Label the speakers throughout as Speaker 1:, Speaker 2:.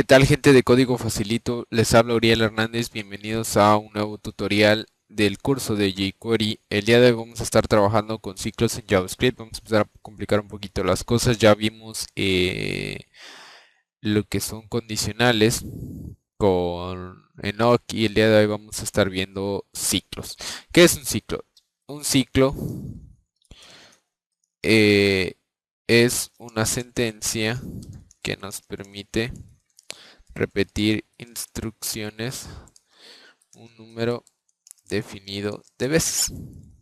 Speaker 1: tal, gente de Código Facilito? Les habla Uriel Hernández. Bienvenidos a un nuevo tutorial del curso de jQuery. El día de hoy vamos a estar trabajando con ciclos en JavaScript. Vamos a empezar a complicar un poquito las cosas. Ya vimos lo que son condicionales con Enoch y el día de hoy vamos a estar viendo ciclos. ¿Qué es un ciclo? Un ciclo eh, es una sentencia que nos permite repetir instrucciones un número definido de veces.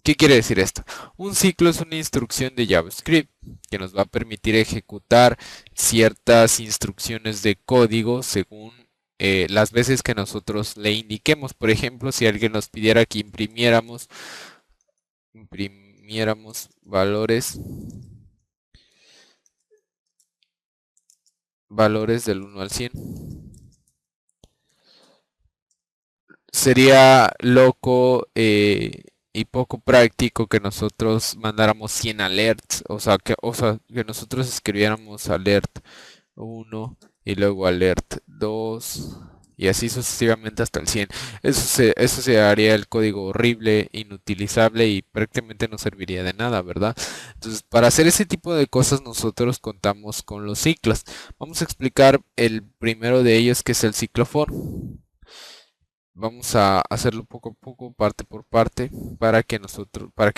Speaker 1: ¿Qué quiere decir esto? Un ciclo es una instrucción de JavaScript que nos va a permitir ejecutar ciertas instrucciones de código según las veces que nosotros le indiquemos. Por ejemplo, si alguien nos pidiera que imprimiéramos valores del 1 al 100. Sería loco y poco práctico que nosotros mandáramos 100 alerts, o sea, que nosotros escribiéramos alert 1 y luego alert 2 y así sucesivamente hasta el 100. Eso se haría el código horrible, inutilizable y prácticamente no serviría de nada, ¿verdad? Entonces, para hacer ese tipo de cosas nosotros contamos con los ciclos. Vamos a explicar el primero de ellos, que es el ciclo for. Vamos a hacerlo poco a poco, parte por parte, para que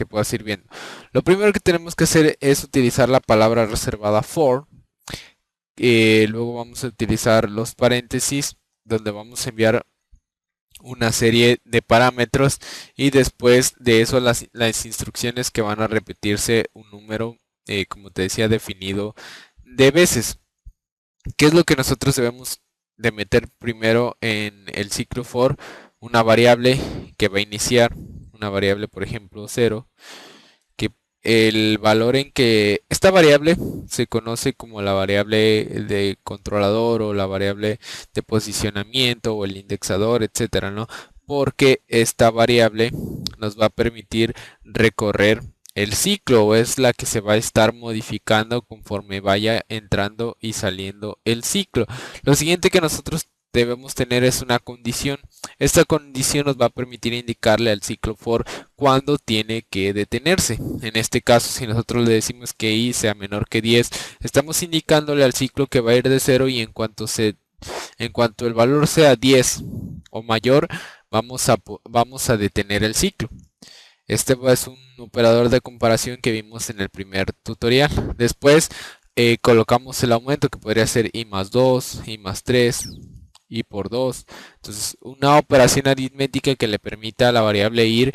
Speaker 1: puedas ir viendo. Lo primero que tenemos que hacer es utilizar la palabra reservada for. Luego vamos a utilizar los paréntesis, donde vamos a enviar una serie de parámetros y después de eso las instrucciones que van a repetirse un número, como te decía, definido de veces. ¿Qué es lo que nosotros debemos de meter primero en el ciclo for? Una variable que va a iniciar, una variable por ejemplo 0, que el valor en que esta variable se conoce como la variable de controlador o la variable de posicionamiento o el indexador, etcétera, ¿no? Porque esta variable nos va a permitir recorrer el ciclo, o es la que se va a estar modificando conforme vaya entrando y saliendo el ciclo. Lo siguiente que nosotros debemos tener es una condición. Esta condición nos va a permitir indicarle al ciclo for cuándo tiene que detenerse. En este caso, si nosotros le decimos que i sea menor que 10, estamos indicándole al ciclo que va a ir de 0 y en cuanto el valor sea 10 o mayor, vamos a detener el ciclo. Este es un operador de comparación que vimos en el primer tutorial. Después colocamos el aumento, que podría ser i más 2, i más 3, i por 2. Entonces, una operación aritmética que le permita a la variable ir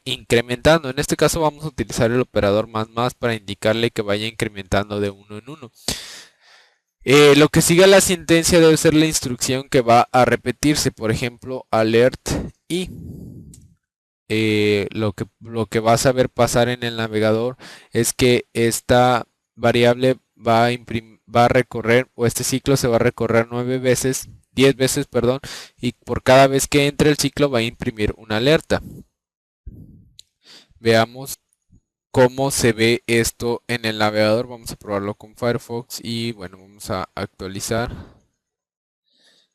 Speaker 1: incrementando. En este caso vamos a utilizar el operador más para indicarle que vaya incrementando de uno en uno. Lo que sigue a la sentencia debe ser la instrucción que va a repetirse. Por ejemplo, alert i. Lo que vas a ver pasar en el navegador es que esta variable va a recorrer, o este ciclo se va a recorrer 10 veces, perdón, y por cada vez que entre el ciclo va a imprimir una alerta. Veamos cómo se ve esto en el navegador. Vamos a probarlo con Firefox y bueno, vamos a actualizar.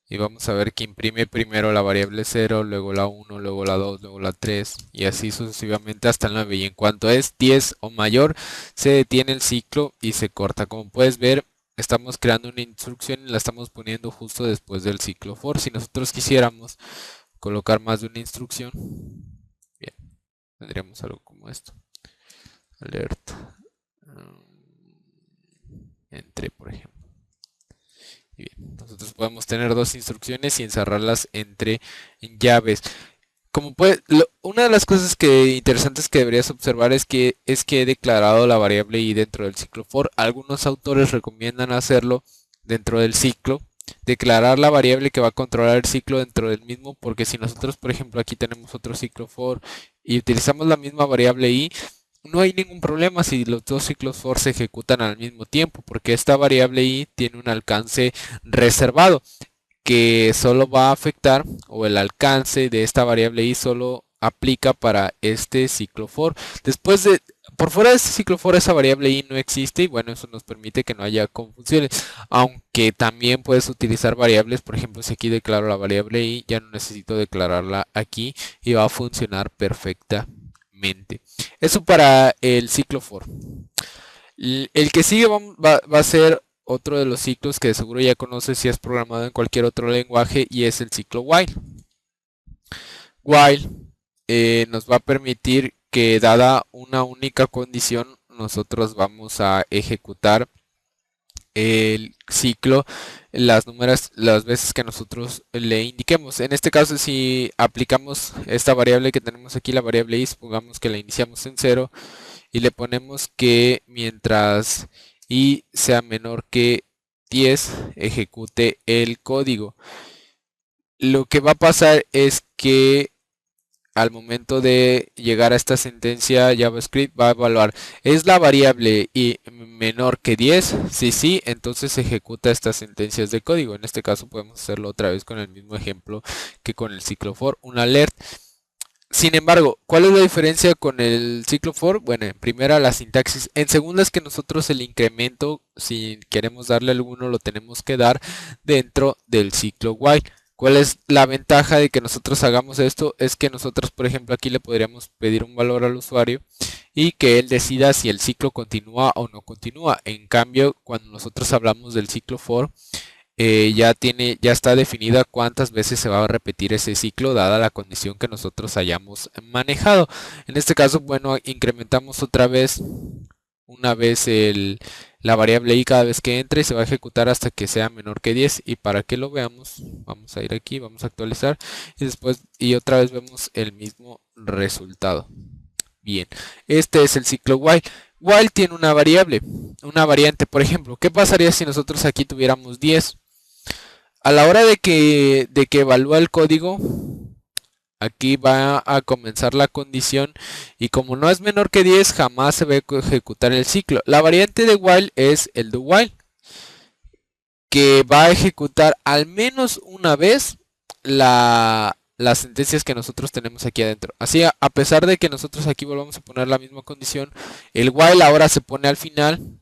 Speaker 1: Y vamos a ver que imprime primero la variable 0, luego la 1, luego la 2, luego la 3 y así sucesivamente hasta el 9. Y en cuanto es 10 o mayor, se detiene el ciclo y se corta. Como puedes ver, estamos creando una instrucción y la estamos poniendo justo después del ciclo for. Si nosotros quisiéramos colocar más de una instrucción, bien, tendríamos algo como esto. Alert. Entre, por ejemplo. Y bien, nosotros podemos tener dos instrucciones y encerrarlas entre llaves. Una de las cosas interesantes que deberías observar es que he declarado la variable i dentro del ciclo for. Algunos autores recomiendan hacerlo dentro del ciclo, declarar la variable que va a controlar el ciclo dentro del mismo, porque si nosotros, por ejemplo, aquí tenemos otro ciclo for y utilizamos la misma variable i, no hay ningún problema si los dos ciclos for se ejecutan al mismo tiempo, porque esta variable i tiene un alcance reservado que solo va a afectar, o el alcance de esta variable i solo aplica para este ciclo for. Por fuera de este ciclo for esa variable i no existe y bueno, eso nos permite que no haya confusiones. Aunque también puedes utilizar variables, por ejemplo, si aquí declaro la variable i, ya no necesito declararla aquí y va a funcionar perfectamente. Eso para el ciclo for. El que sigue va a ser otro de los ciclos que de seguro ya conoces si has programado en cualquier otro lenguaje y es el ciclo while. While nos va a permitir que dada una única condición nosotros vamos a ejecutar el ciclo las veces que nosotros le indiquemos. En este caso, si aplicamos esta variable que tenemos aquí, la variable i, supongamos que la iniciamos en 0 y le ponemos que mientras i sea menor que 10 ejecute el código. Lo que va a pasar es que al momento de llegar a esta sentencia JavaScript va a evaluar, ¿es la variable i menor que 10? Si sí, entonces ejecuta estas sentencias de código. En este caso podemos hacerlo otra vez con el mismo ejemplo que con el ciclo for, un alert. Sin embargo, ¿cuál es la diferencia con el ciclo for? Bueno, en primera la sintaxis, en segunda es que nosotros el incremento, si queremos darle alguno, lo tenemos que dar dentro del ciclo while. ¿Cuál es la ventaja de que nosotros hagamos esto? Es que nosotros, por ejemplo, aquí le podríamos pedir un valor al usuario y que él decida si el ciclo continúa o no continúa. En cambio, cuando nosotros hablamos del ciclo for, ya está definida cuántas veces se va a repetir ese ciclo dada la condición que nosotros hayamos manejado. En este caso, bueno, incrementamos otra vez una vez la variable i cada vez que entre y se va a ejecutar hasta que sea menor que 10. Y para que lo veamos, vamos a ir aquí, vamos a actualizar y después y otra vez vemos el mismo resultado. Bien, este es el ciclo while. While tiene una variable, una variante. Por ejemplo, ¿qué pasaría si nosotros aquí tuviéramos 10? A la hora de que evalúa el código, aquí va a comenzar la condición y como no es menor que 10, jamás se va a ejecutar el ciclo. La variante de while es el do while, que va a ejecutar al menos una vez las sentencias que nosotros tenemos aquí adentro. Así, a pesar de que nosotros aquí volvamos a poner la misma condición, el while ahora se pone al final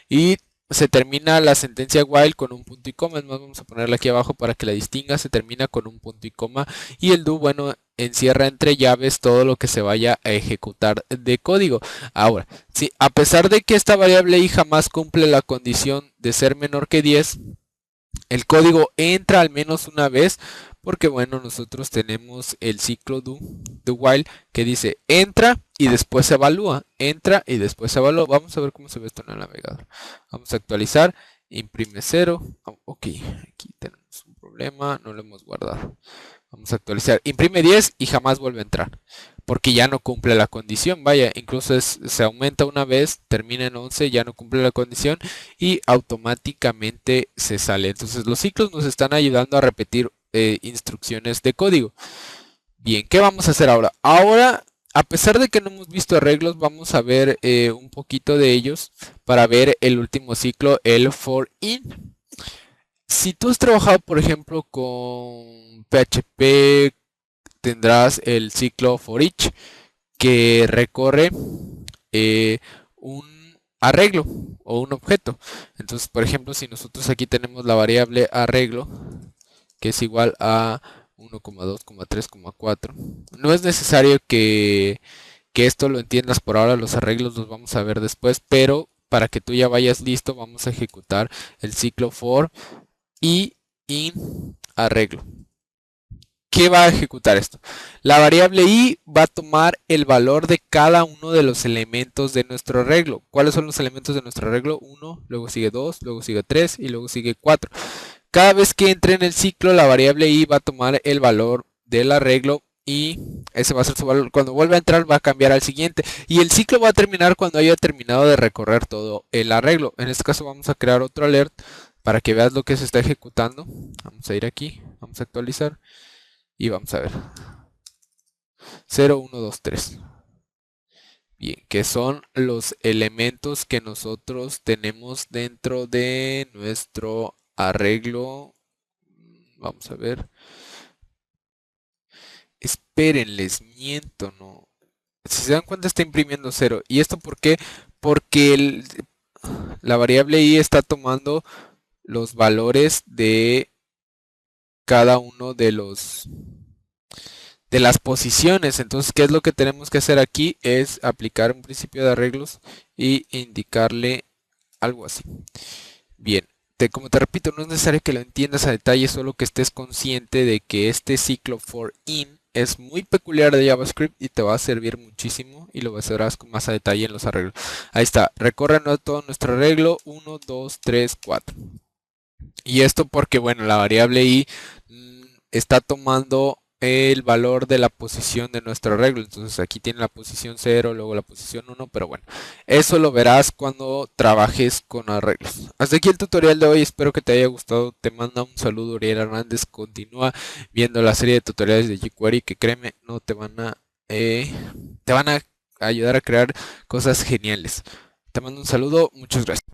Speaker 1: y se termina la sentencia while con un punto y coma. Es más, vamos a ponerla aquí abajo para que la distinga. Se termina con un punto y coma. Y el do, bueno, encierra entre llaves todo lo que se vaya a ejecutar de código. Ahora, si a pesar de que esta variable i jamás cumple la condición de ser menor que 10, el código entra al menos una vez porque bueno, nosotros tenemos el ciclo do while que dice entra y después se evalúa, entra y después se evalúa. Vamos a ver cómo se ve esto en el navegador. Vamos a actualizar, imprime 0. Ok, aquí tenemos un problema, no lo hemos guardado. Vamos a actualizar, imprime 10 y jamás vuelve a entrar porque ya no cumple la condición. Vaya, incluso se aumenta una vez, termina en 11, ya no cumple la condición y automáticamente se sale. Entonces los ciclos nos están ayudando a repetir instrucciones de código. Bien, ¿qué vamos a hacer ahora? Ahora, a pesar de que no hemos visto arreglos, vamos a ver un poquito de ellos para ver el último ciclo, el for in. Si tú has trabajado, por ejemplo, con PHP, tendrás el ciclo for each que recorre un arreglo o un objeto. Entonces, por ejemplo, si nosotros aquí tenemos la variable arreglo, que es igual a 1,2,3,4, no es necesario que esto lo entiendas por ahora, los arreglos los vamos a ver después, pero para que tú ya vayas listo, vamos a ejecutar el ciclo for y in arreglo. ¿Qué va a ejecutar esto? La variable i va a tomar el valor de cada uno de los elementos de nuestro arreglo. ¿Cuáles son los elementos de nuestro arreglo? 1, luego sigue 2, luego sigue 3 y luego sigue 4. Cada vez que entre en el ciclo, la variable i va a tomar el valor del arreglo y ese va a ser su valor. Cuando vuelva a entrar va a cambiar al siguiente. Y el ciclo va a terminar cuando haya terminado de recorrer todo el arreglo. En este caso vamos a crear otro alert para que veas lo que se está ejecutando. Vamos a ir aquí, vamos a actualizar. Y vamos a ver. 0, 1, 2, 3. Bien, que son los elementos que nosotros tenemos dentro de nuestro arreglo. Vamos a ver. Esperen, les miento, no. Si se dan cuenta está imprimiendo 0. ¿Y esto por qué? Porque la variable i está tomando los valores de cada uno de las posiciones. Entonces, ¿qué es lo que tenemos que hacer aquí? Es aplicar un principio de arreglos y indicarle algo así. Bien, como te repito, no es necesario que lo entiendas a detalle, solo que estés consciente de que este ciclo for in es muy peculiar de JavaScript y te va a servir muchísimo y lo verás con más a detalle en los arreglos. Ahí está, recorre todo nuestro arreglo 1, 2, 3, 4. Y esto porque, bueno, la variable i está tomando el valor de la posición de nuestro arreglo. Entonces aquí tiene la posición 0, luego la posición 1, pero bueno, eso lo verás cuando trabajes con arreglos. Hasta aquí el tutorial de hoy, espero que te haya gustado. Te manda un saludo Uriel Hernández. Continúa viendo la serie de tutoriales de jQuery que créeme, no te van a ayudar a crear cosas geniales. Te mando un saludo, muchas gracias.